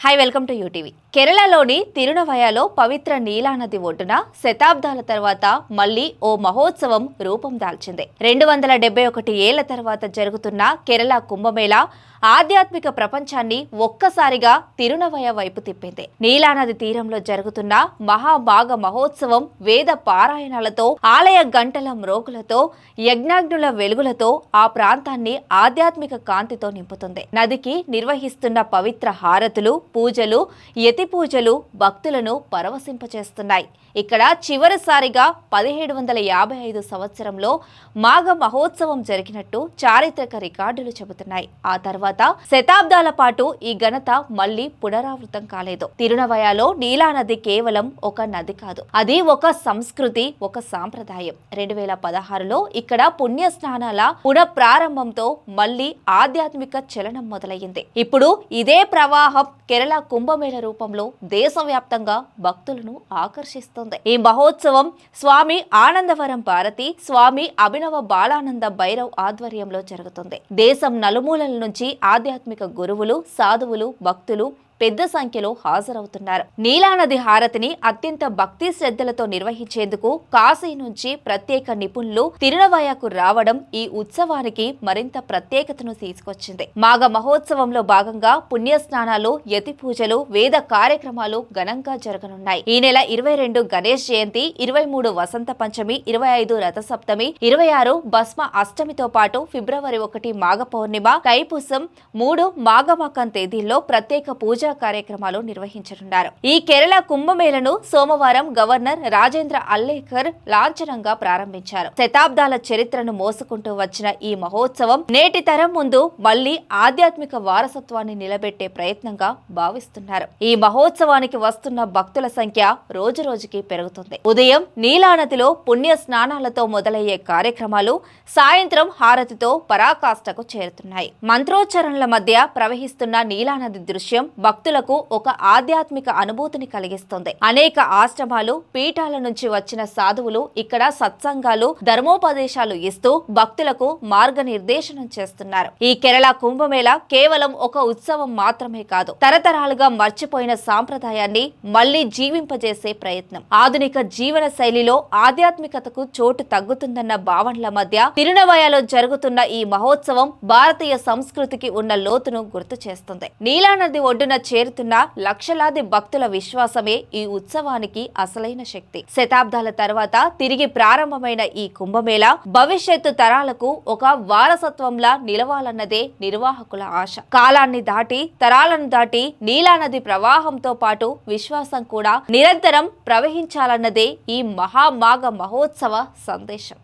Hi welcome to UTV. కేరళలోని తిరునవయలో పవిత్ర నీలా నది ఒడ్డున శతాబ్దాల తర్వాత మళ్లీ ఓ మహోత్సవం రూపం దాల్చింది. 271 ఏళ్ల తర్వాత జరుగుతున్న కేరళ కుంభమేళా ఆధ్యాత్మిక ప్రపంచాన్ని ఒక్కసారిగా తిరునవయ వైపు తిప్పింది. నీలానది తీరంలో జరుగుతున్న మహాభాగ మహోత్సవం వేద పారాయణాలతో, ఆలయ గంటల మ్రోగులతో, యజ్ఞాగ్నుల వెలుగులతో ఆ ప్రాంతాన్ని ఆధ్యాత్మిక కాంతితో నింపుతుంది. నదికి నిర్వహిస్తున్న పవిత్ర హారతులు, పూజలు, యతి పూజలు భక్తులను పరవశింపచేస్తున్నాయి. ఇక్కడ చివరిసారిగా 1755 సంవత్సరంలో మాఘ మహోత్సవం జరిగినట్టు చారిత్రక రికార్డులు చెబుతున్నాయి. ఆ తర్వాత శతాబ్దాల పాటు ఈ ఘనత మళ్లీ పునరావృతం కాలేదు. తిరునవయలో నీలా నది కేవలం ఒక నది కాదు, అది ఒక సంస్కృతి, ఒక సాంప్రదాయం. 2016లో ఇక్కడ పుణ్య స్నానాల పునఃప్రారంభంతో మళ్లీ ఆధ్యాత్మిక చలనం మొదలయ్యింది. ఇప్పుడు ఇదే ప్రవాహం కేరళ కుంభమేళ రూపంలో దేశవ్యాప్తంగా భక్తులను ఆకర్షిస్తోంది. ఈ మహోత్సవం స్వామి ఆనందవరం భారతి, స్వామి అభినవ బాలానంద భైరవ్ ఆధ్వర్యంలో జరుగుతుంది. దేశం నలుమూలల నుంచి ఆధ్యాత్మిక గురువులు, సాధువులు, భక్తులు పెద్ద సంఖ్యలో హాజరవుతున్నారు. నీలానది హారతిని అత్యంత భక్తి శ్రద్ధలతో నిర్వహించేందుకు కాశీ నుంచి ప్రత్యేక నిపుణులు తిరునవయకు రావడం ఈ ఉత్సవానికి మరింత ప్రత్యేకతను తీసుకొచ్చింది. మాఘ మహోత్సవంలో భాగంగా పుణ్యస్నానాలు, యతి పూజలు, వేద కార్యక్రమాలు ఘనంగా జరగనున్నాయి. ఈ నెల 22 గణేష్ జయంతి, 23 వసంత పంచమి, 25 రథసప్తమి, 26 భస్మ అష్టమితో పాటు ఫిబ్రవరి 1 మాఘ పౌర్ణిమ, తైపూసం 3 మాఘమాకం తేదీల్లో ప్రత్యేక పూజ కార్యక్రమాలు నిర్వహించనున్నారు. ఈ కేరళ కుంభమేళను సోమవారం గవర్నర్ రాజేంద్ర అల్లేకర్ లాంఛనంగా ప్రారంభించారు. శతాబ్దాల చరిత్రను మోసుకుంటూ వచ్చిన ఈ మహోత్సవం నేటి తరం ముందు మళ్లీ ఆధ్యాత్మిక వారసత్వాన్ని నిలబెట్టే ప్రయత్నంగా భావిస్తున్నారు. ఈ మహోత్సవానికి వస్తున్న భక్తుల సంఖ్య రోజురోజుకి పెరుగుతుంది. ఉదయం నీలానదిలో పుణ్య స్నానాలతో మొదలయ్యే కార్యక్రమాలు సాయంత్రం హారతితో పరాకాష్ఠకు చేరుతున్నాయి. మంత్రోచ్చరణల మధ్య ప్రవహిస్తున్న నీలానది దృశ్యం భక్తులకు ఒక ఆధ్యాత్మిక అనుభూతిని కలిగిస్తుంది. అనేక ఆశ్రమాలు, పీఠాల నుంచి వచ్చిన సాధువులు ఇక్కడ సత్సంగాలు, ధర్మోపదేశాలు ఇస్తూ భక్తులకు మార్గనిర్దేశనం చేస్తున్నారు. ఈ కేరళ కుంభమేళ కేవలం ఒక ఉత్సవం మాత్రమే కాదు, తరతరాలుగా మర్చిపోయిన సాంప్రదాయాన్ని మళ్లీ జీవింపజేసే ప్రయత్నం. ఆధునిక జీవన శైలిలో ఆధ్యాత్మికతకు చోటు తగ్గుతుందన్న భావనల మధ్య తిరునవయలో జరుగుతున్న ఈ మహోత్సవం భారతీయ సంస్కృతికి ఉన్న లోతును గుర్తు చేస్తుంది. నీలానది ఒడ్డున చేరుతున్న లక్షలాది భక్తుల విశ్వాసమే ఈ ఉత్సవానికి అసలైన శక్తి. శతాబ్దాల తర్వాత తిరిగి ప్రారంభమైన ఈ కుంభమేళ భవిష్యత్తు తరాలకు ఒక వారసత్వంలా నిలవాలన్నదే నిర్వాహకుల ఆశ. కాలాన్ని దాటి, తరాలను దాటి నీలానది ప్రవాహంతో పాటు విశ్వాసం కూడా నిరంతరం ప్రవహించాలన్నదే ఈ మహామాఘ మహోత్సవ సందేశం.